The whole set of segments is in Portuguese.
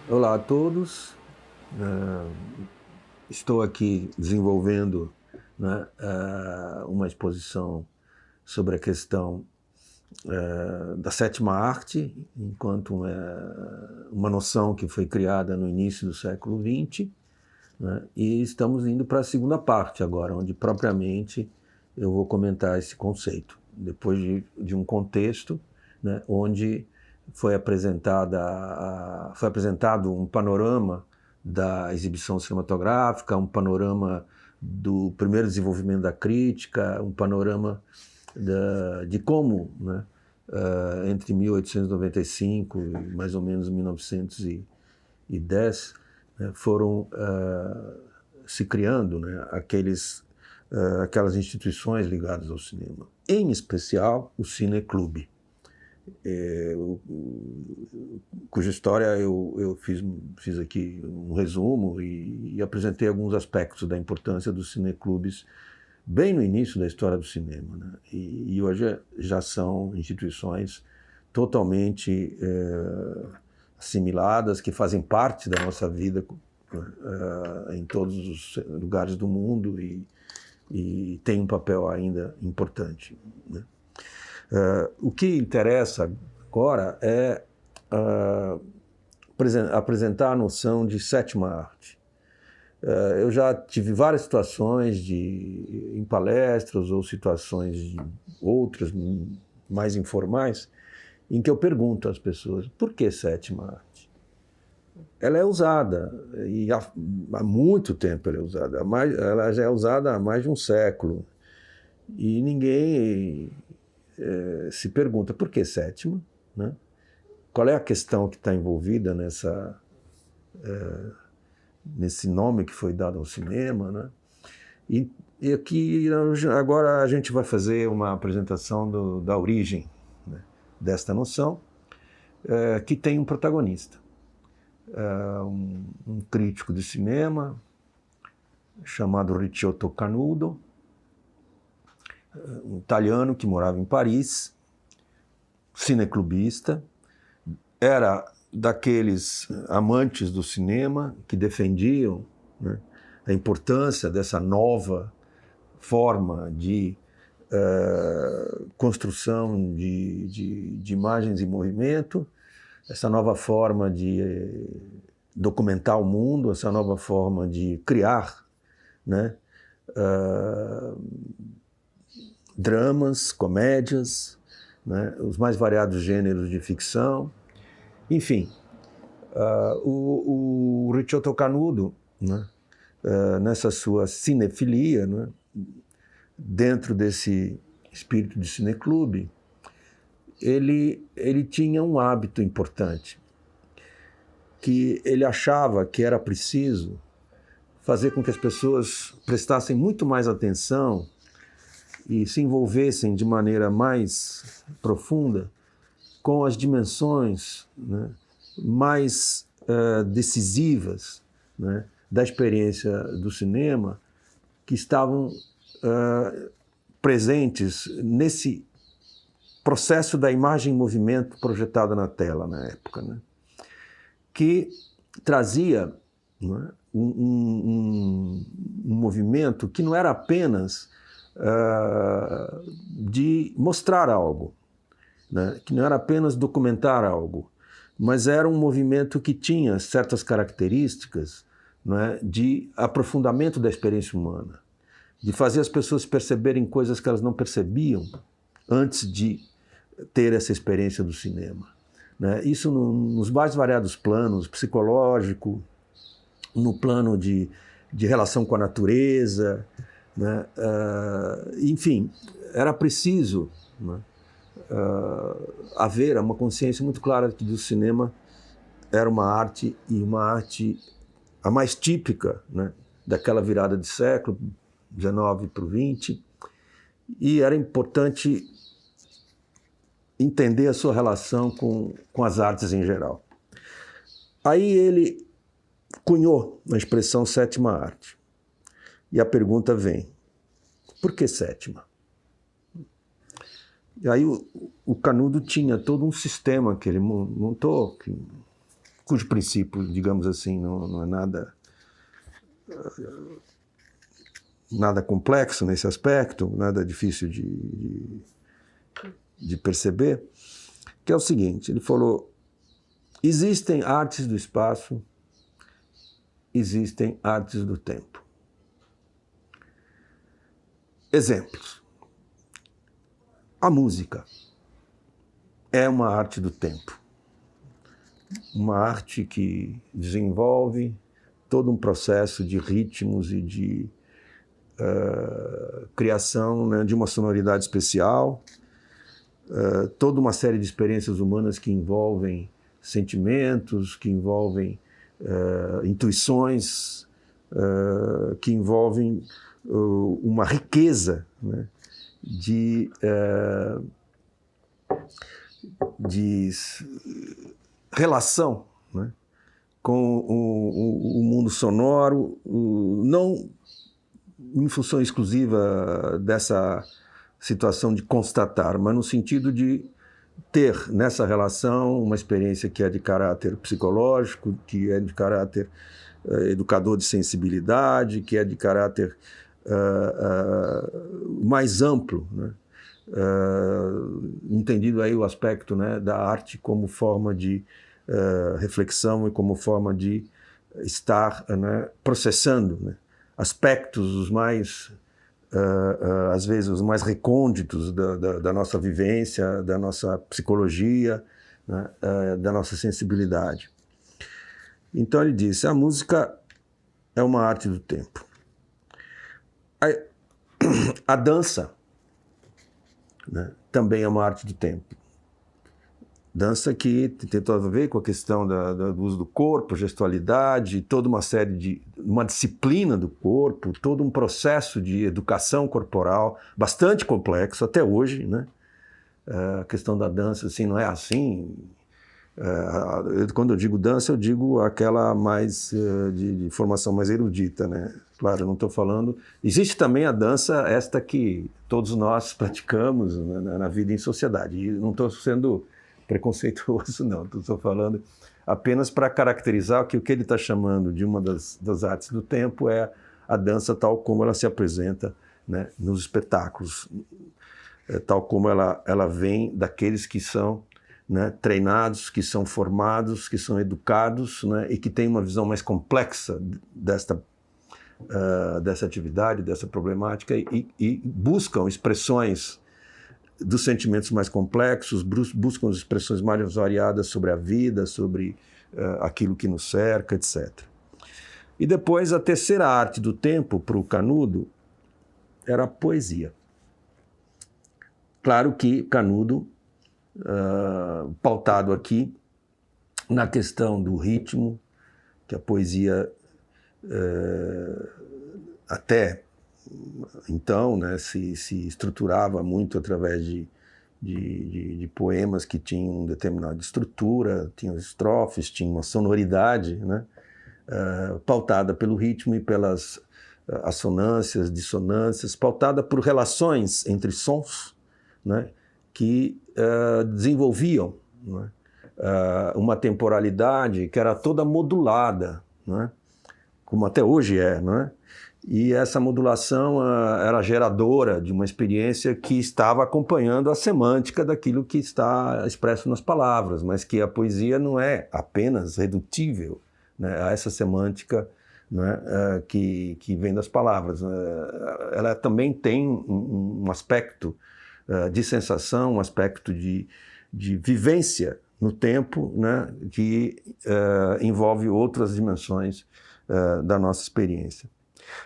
Olá a todos. Estou aqui desenvolvendo, né, uma exposição sobre a questão da sétima arte, enquanto uma noção que foi criada no início do século XX, né, e estamos indo para a segunda parte agora, onde propriamente eu vou comentar esse conceito, depois de um contexto, né, onde foi apresentado um panorama da exibição cinematográfica, um panorama do primeiro desenvolvimento da crítica, um panorama de como, né, entre 1895 e mais ou menos 1910, né, foram se criando, né, aquelas instituições ligadas ao cinema, em especial o Cineclube, cuja história eu fiz aqui um resumo e apresentei alguns aspectos da importância dos cineclubes bem no início da história do cinema, né? E hoje já são instituições totalmente assimiladas, que fazem parte da nossa vida em todos os lugares do mundo e têm um papel ainda importante, né? O que interessa agora é apresentar a noção de sétima arte. Eu já tive várias situações em palestras ou situações outras mais informais em que eu pergunto às pessoas: por que sétima arte? Ela é usada, e há muito tempo ela é usada, ela já é usada há mais de um século, e ninguém se pergunta por que sétima, né? Qual é a questão que está envolvida nesse nome que foi dado ao cinema, né? E aqui agora a gente vai fazer uma apresentação da origem, né, desta noção, que tem um protagonista, um crítico de cinema chamado Ricciotto Canudo, um italiano que morava em Paris, cineclubista, era daqueles amantes do cinema que defendiam, né, a importância dessa nova forma de construção de imagens em movimento, essa nova forma de documentar o mundo, essa nova forma de criar, né, dramas, comédias, né, os mais variados gêneros de ficção. Enfim, o Ricciotto Canudo, né, nessa sua cinefilia, né, dentro desse espírito de cineclube, ele tinha um hábito importante, que ele achava que era preciso fazer com que as pessoas prestassem muito mais atenção e se envolvessem de maneira mais profunda com as dimensões, né, mais decisivas, né, da experiência do cinema, que estavam presentes nesse processo da imagem em movimento projetada na tela na época, né, que trazia, né, um movimento que não era apenas de mostrar algo, né, que não era apenas documentar algo, mas era um movimento que tinha certas características, né, de aprofundamento da experiência humana, de fazer as pessoas perceberem coisas que elas não percebiam antes de ter essa experiência do cinema, né? Isso nos mais variados planos, psicológico, no plano de relação com a natureza, né? Enfim, era preciso, né, haver uma consciência muito clara de que o cinema era uma arte, e uma arte a mais típica, né, daquela virada de século, XIX para o XX, e era importante entender a sua relação com as artes em geral. Aí ele cunhou a expressão sétima arte. E a pergunta vem: por que sétima? E aí o Canudo tinha todo um sistema que ele montou, cujo princípio, digamos assim, não é nada complexo nesse aspecto, nada difícil de perceber, que é o seguinte, ele falou, existem artes do espaço, existem artes do tempo. Exemplos. A música é uma arte do tempo. Uma arte que desenvolve todo um processo de ritmos e de criação, né, de uma sonoridade especial, toda uma série de experiências humanas que envolvem sentimentos, que envolvem intuições, que envolvem uma riqueza, né, de relação, né, com o mundo sonoro, não em função exclusiva dessa situação de constatar, mas no sentido de ter nessa relação uma experiência que é de caráter psicológico, que é de caráter educador de sensibilidade, que é de caráter mais amplo, né? Entendido aí o aspecto, né, da arte como forma de reflexão e como forma de estar, né, processando, né, aspectos os mais, às vezes, os mais recônditos da nossa vivência, da nossa psicologia, né, da nossa sensibilidade. Então ele disse, a música é uma arte do tempo. A dança, né, também é uma arte do tempo. Dança que tem tudo a ver com a questão do uso do corpo, gestualidade, toda uma série de... uma disciplina do corpo, todo um processo de educação corporal bastante complexo até hoje, né? A questão da dança, assim, não é assim... quando eu digo dança, eu digo aquela mais de formação mais erudita, né? Claro, eu não estou falando... Existe também a dança esta que todos nós praticamos, né, na vida em sociedade. E não estou sendo preconceituoso, não. Estou falando apenas para caracterizar que o que ele está chamando de uma das artes do tempo é a dança tal como ela se apresenta, né, nos espetáculos, tal como ela vem daqueles que são, né, treinados, que são formados, que são educados, né, e que têm uma visão mais complexa dessa atividade, dessa problemática e buscam expressões dos sentimentos mais complexos, buscam expressões mais variadas sobre a vida, sobre aquilo que nos cerca, etc. E depois a terceira arte do tempo para o Canudo era a poesia. Claro que Canudo, pautado aqui na questão do ritmo, que a poesia até então, né, se estruturava muito através de poemas que tinham determinada estrutura, tinham estrofes, tinham uma sonoridade, né, pautada pelo ritmo e pelas assonâncias, dissonâncias, pautada por relações entre sons, né, que desenvolviam, né, uma temporalidade que era toda modulada, né, como até hoje é, né? E essa modulação era geradora de uma experiência que estava acompanhando a semântica daquilo que está expresso nas palavras, mas que a poesia não é apenas redutível, né, a essa semântica, né, que vem das palavras. Ela também tem um aspecto de sensação, um aspecto de vivência no tempo, né, que envolve outras dimensões da nossa experiência.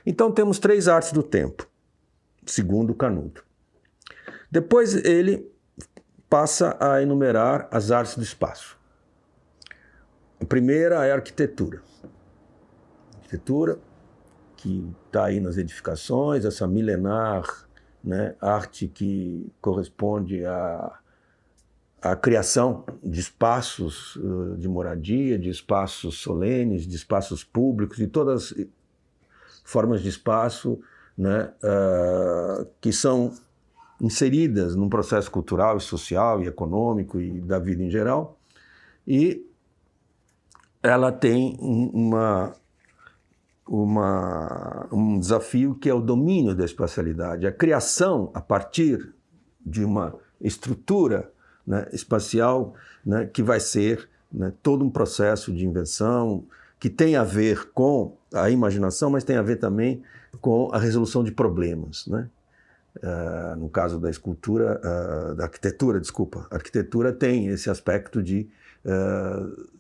Então temos três artes do tempo, segundo Canudo. Depois ele passa a enumerar as artes do espaço. A primeira é a arquitetura. Arquitetura que está aí nas edificações, essa milenar, né, arte que corresponde à criação de espaços de moradia, de espaços solenes, de espaços públicos, de todas formas de espaço, né, que são inseridas num processo cultural e social e econômico e da vida em geral. E ela tem um desafio que é o domínio da espacialidade, a criação a partir de uma estrutura, né, espacial, né, que vai ser, né, todo um processo de invenção que tem a ver com a imaginação, mas tem a ver também com a resolução de problemas, né? No caso da escultura, da arquitetura, desculpa, a arquitetura tem esse aspecto de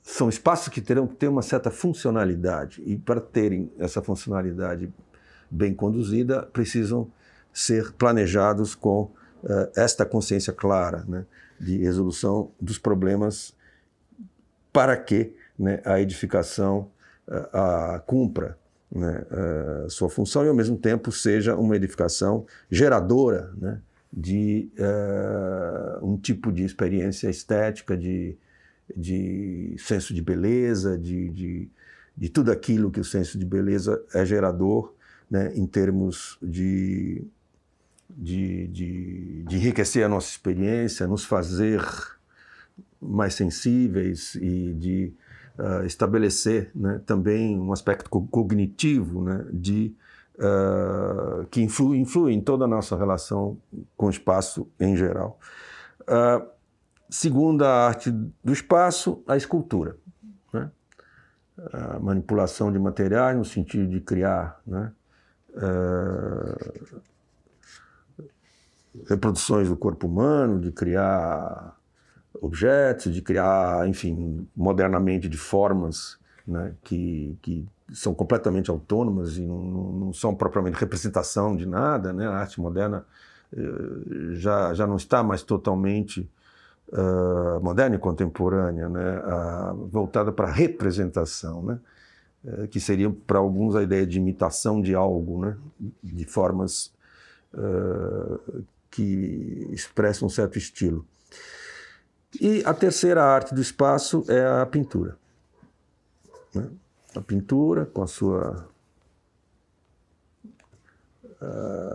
são espaços que terão que ter uma certa funcionalidade, e para terem essa funcionalidade bem conduzida, precisam ser planejados com esta consciência clara, né, de resolução dos problemas para que, né, a edificação cumpra, né, sua função e, ao mesmo tempo, seja uma edificação geradora, né, de um tipo de experiência estética, de senso de beleza, de tudo aquilo que o senso de beleza é gerador, né, em termos de enriquecer a nossa experiência, nos fazer mais sensíveis e de estabelecer, né, também um aspecto cognitivo, né, que influi em toda a nossa relação com o espaço em geral. Segundo a arte do espaço, a escultura, né? A manipulação de materiais no sentido de criar, né, reproduções do corpo humano, de criar objetos, de criar, enfim, modernamente de formas, né, que são completamente autônomas e não são propriamente representação de nada, né? A arte moderna já não está mais totalmente moderna e contemporânea, né, voltada para a representação, né, que seria para alguns a ideia de imitação de algo, né, de formas que expressam um certo estilo. E a terceira arte do espaço é a pintura, né? A pintura, com a sua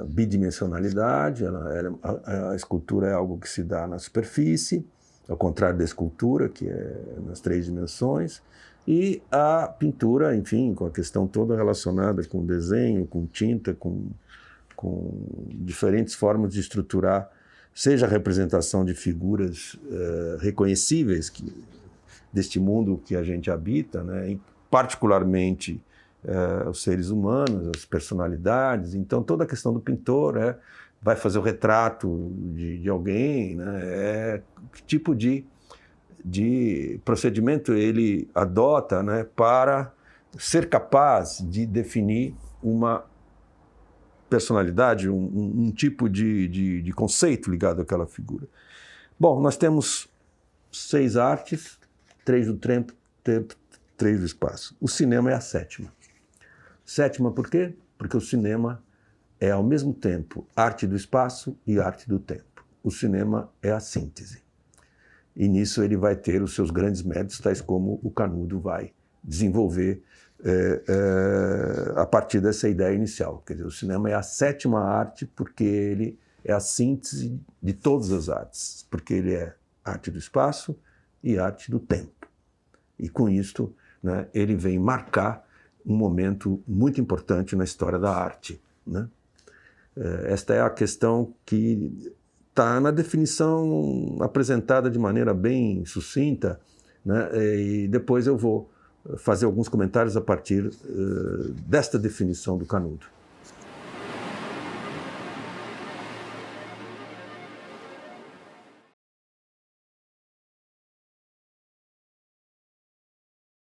bidimensionalidade, a escultura é algo que se dá na superfície, ao contrário da escultura, que é nas 3 dimensões, e a pintura, enfim, com a questão toda relacionada com desenho, com tinta, com diferentes formas de estruturar, seja a representação de figuras reconhecíveis deste mundo que a gente habita, né, e particularmente os seres humanos, as personalidades. Então, toda a questão do pintor vai fazer o retrato de alguém, né? Que tipo de procedimento ele adota, né, para ser capaz de definir uma personalidade, um tipo de conceito ligado àquela figura. Bom, nós temos 6 artes, 3 do tempo, 3 do espaço. O cinema é a 7ª. 7ª por quê? Porque o cinema é, ao mesmo tempo, arte do espaço e arte do tempo. O cinema é a síntese. E nisso ele vai ter os seus grandes méritos, tais como o Canudo vai desenvolver a partir dessa ideia inicial. Quer dizer, o cinema é a 7ª arte porque ele é a síntese de todas as artes, porque ele é arte do espaço e arte do tempo. E com isto, né, ele vem marcar um momento muito importante na história da arte, né? Esta é a questão que está na definição apresentada de maneira bem sucinta, né? E depois eu vou fazer alguns comentários a partir desta definição do Canudo.